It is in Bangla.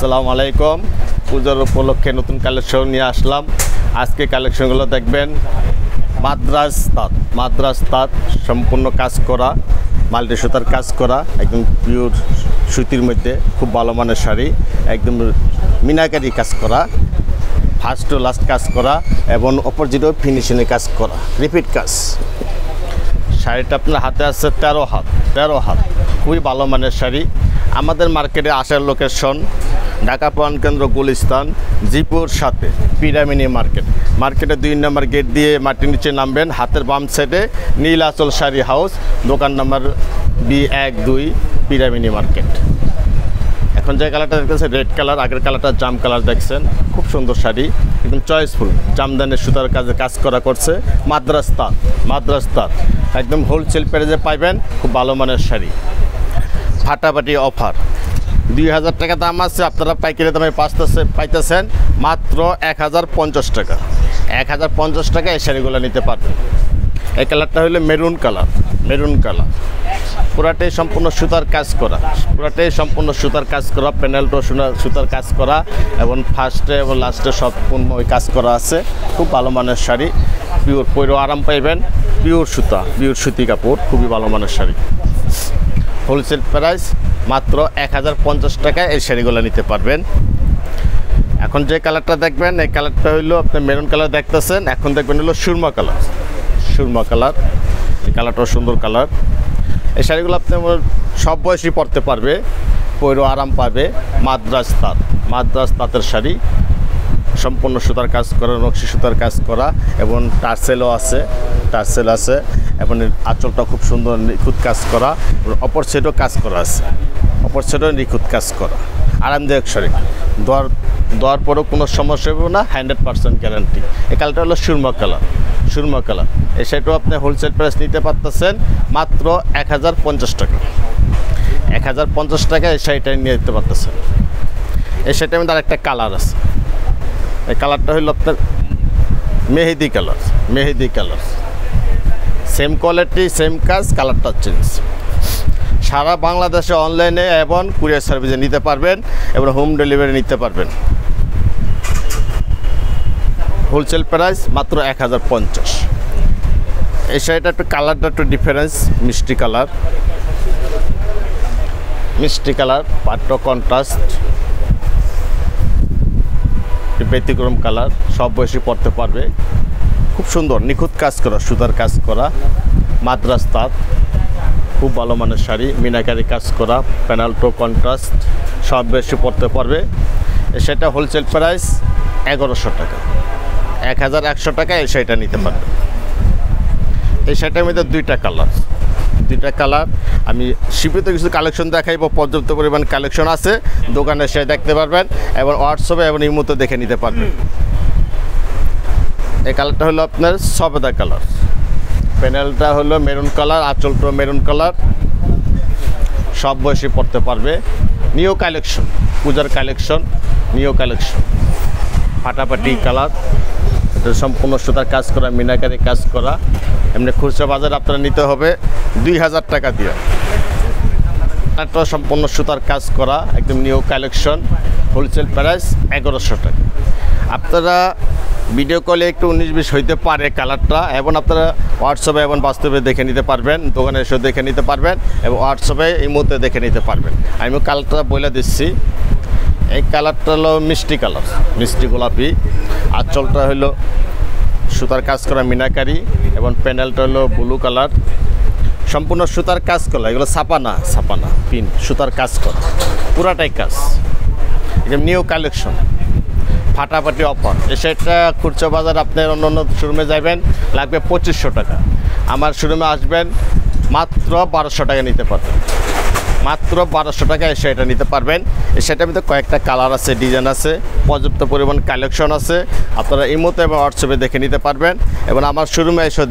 আসসালামু আলাইকুম। পূজার উপলক্ষে নতুন কালেকশন নিয়ে আসলাম। আজকে কালেকশনগুলো দেখবেন মাদ্রাজ তাঁত সম্পূর্ণ কাজ করা, মাল্টি সুতার কাজ করা, একদম পিওর সুতির মধ্যে খুব ভালো মানের শাড়ি, একদম মিনাকারি কাজ করা, ফার্স্ট টু লাস্ট কাজ করা এবং অপোজিটও ফিনিশিংয়ে কাজ করা, রিপিট কাজ। শাড়িটা আপনার হাতে আছে 13 হাত, খুবই ভালো মানের শাড়ি। আমাদের মার্কেটে আসার লোকেশন ঢাকা প্রাণকেন্দ্র গুলিস্তান, জিপুর সাথে পিরামিনি মার্কেটে 2 নম্বর গেট দিয়ে মাটির নিচে নামবেন, হাতের বাম সাইডে নীলাচল শাড়ি হাউস, দোকান নাম্বার B12 পিরামিনি মার্কেট। এখন যে কালারটা দেখতেছেন রেড কালার, আগের কালারটা জাম কালার দেখছেন, খুব সুন্দর শাড়ি, একদম চয়েসফুল। জামদানের সুতার কাজ করা করছে, মাদ্রাজ তাঁত একদম হোলসেল প্রাইসে পাইবেন, খুব ভালো মানের শাড়ি। ফাটাফাটি অফার, 2000 টাকা দাম আছে, আপনারা পাইকারি দামে পাইতেছেন মাত্র 1050 টাকা। 1050 টাকা এই শাড়িগুলো নিতে পারবেন। এই কালারটা হলো মেরুন কালার, পুরাটাই সম্পূর্ণ সুতার কাজ করা, প্যানেলটা সুতার কাজ করা এবং ফার্স্টে এবং লাস্টে সম্পূর্ণ ওই কাজ করা আছে। খুব ভালো মানের শাড়ি, পিওর পরেও আরাম পাইবেন, পিওর সুতি কাপড়, খুবই ভালো মানের শাড়ি। হোলসেল প্রাইস মাত্র 1050 টাকায় এই শাড়িগুলো নিতে পারবেন। এখন যে কালারটা দেখবেন এই কালারটা হইলো আপনি মেরুন কালার দেখতেছেন, এখন দেখবেন হলো সুরমা কালার। এই কালারটাও সুন্দর কালার। এই শাড়িগুলো আপনি সব বয়সী পরতে পারবে, পরেও আরাম পাবে। মাদ্রাজ তাঁতের শাড়ি, সম্পূর্ণ সুতার কাজ করা, নকশি সুতার কাজ করা এবং টার্সেল আছে এবং আঁচলটা খুব সুন্দর নিখুঁত কাজ করা, অপর সাইডও কাজ করা আছে, নিখুঁত কাজ করা, আরামদায়ক শাড়ি। দেওয়ার পরেও কোনো সমস্যা হবে না, 100% গ্যারান্টি। এই কালারটা হলো সুরমা কালার। এই শাড়িটাও আপনি হোলসেল প্রাইস নিতে পারতেছেন মাত্র 1050 টাকা। 1050 টাকায় এই শাড়িটা নিয়ে যেতে পারতেছেন। এই শাড়িটার মধ্যে আরেকটা কালার আছে, এই কালারটা হলো আপনার মেহেদি কালার, সেম কোয়ালিটি সেম কাজ, কালারটা চেঞ্জ। সারা বাংলাদেশে অনলাইনে এবং কুরিয়ার সার্ভিসে নিতে পারবেন এবং হোম ডেলিভারি নিতে পারবেন। হোলসেল প্রাইস মাত্র 1050। এই শাড়িটা একটু কালারটা একটু ডিফারেন্স, মিষ্টি কালার, পাট্টো কন্ট্রাস্ট, ব্যতিক্রম কালার, সব বয়সী পরতে পারবে। খুব সুন্দর নিখুঁত কাজ করা, সুতার কাজ করা, মাদ্রাজ তাঁত, খুব ভালো মানের শাড়ি, মিনাকারি কাজ করা, প্যানেলটো কন্ট্রাস্ট, সব বয়সী পরতে পারবে। সেটা হোলসেল প্রাইস 1100 টাকা। 1100 টাকা এই শাড়িটা নিতে পারবে। এই শাড়িটার মধ্যে দুইটা কালার আমি সীমিত কিছু কালেকশন দেখাইব, পর্যাপ্ত পরিমাণ কালেকশন আছে, দোকানে এসে দেখতে পারবেন এবং হোয়াটসঅ্যাপে এবং ইমোতে দেখে নিতে পারবেন। এই কালারটা হলো আপনার সবেদা কালার, প্যানেলটা হলো মেরুন কালার, আঁচলটা মেরুন কালার, সব বয়সী পরতে পারবে। নিউ কালেকশন, পূজার কালেকশন, ফাটাফাটি কালার, এটা সম্পূর্ণ সুতার কাজ করা, মিনাকারি কাজ করা। এমনি খুচরা বাজারে আপনারা নিতে হবে 2000 টাকা দিয়ে। একটা সম্পূর্ণ সুতার কাজ করা, একদম নিউ কালেকশন, হোলসেল প্রাইস 1100 টাকা। আপনারা ভিডিও কলে একটু 19-20 হইতে পারে কালারটা, এবং আপনারা হোয়াটসঅ্যাপে এবং বাস্তবে দেখে নিতে পারবেন, দোকানে এসে দেখে নিতে পারবেন এবং হোয়াটসঅ্যাপে এই মুহূর্তে দেখে নিতে পারবেন। আমি কালারটা বলে দিচ্ছি। এই কালারটা হলো মিষ্টি গোলাপি, আঁচলটা হলো সুতার কাজ করা মিনাকারি এবং প্যানেলটা হলো ব্লু কালার, সম্পূর্ণ সুতার কাজ করা, এগুলো ছাপানা পিন সুতার কাজ করা, পুরাটাই কাজ, একদম নিউ কালেকশন, ফাটাফাটি অফার। এই শাড়িটা খুচরা বাজার আপনার অন্য শোরুমে যাবেন লাগবে 2500 টাকা, আমার শোরুমে আসবেন মাত্র 1200 টাকা নিতে পারবেন। মাত্র 1200 টাকা এই শাড়িটা নিতে পারবেন। এই শাড়িটার মধ্যে কয়েকটা কালার আছে, ডিজাইন আছে, পর্যাপ্ত পরিমাণ কালেকশন আছে, আপনারা ইমোতে এবং হোয়াটসঅ্যাপে দেখে নিতে পারবেন এবং আমার শোরুমে এসে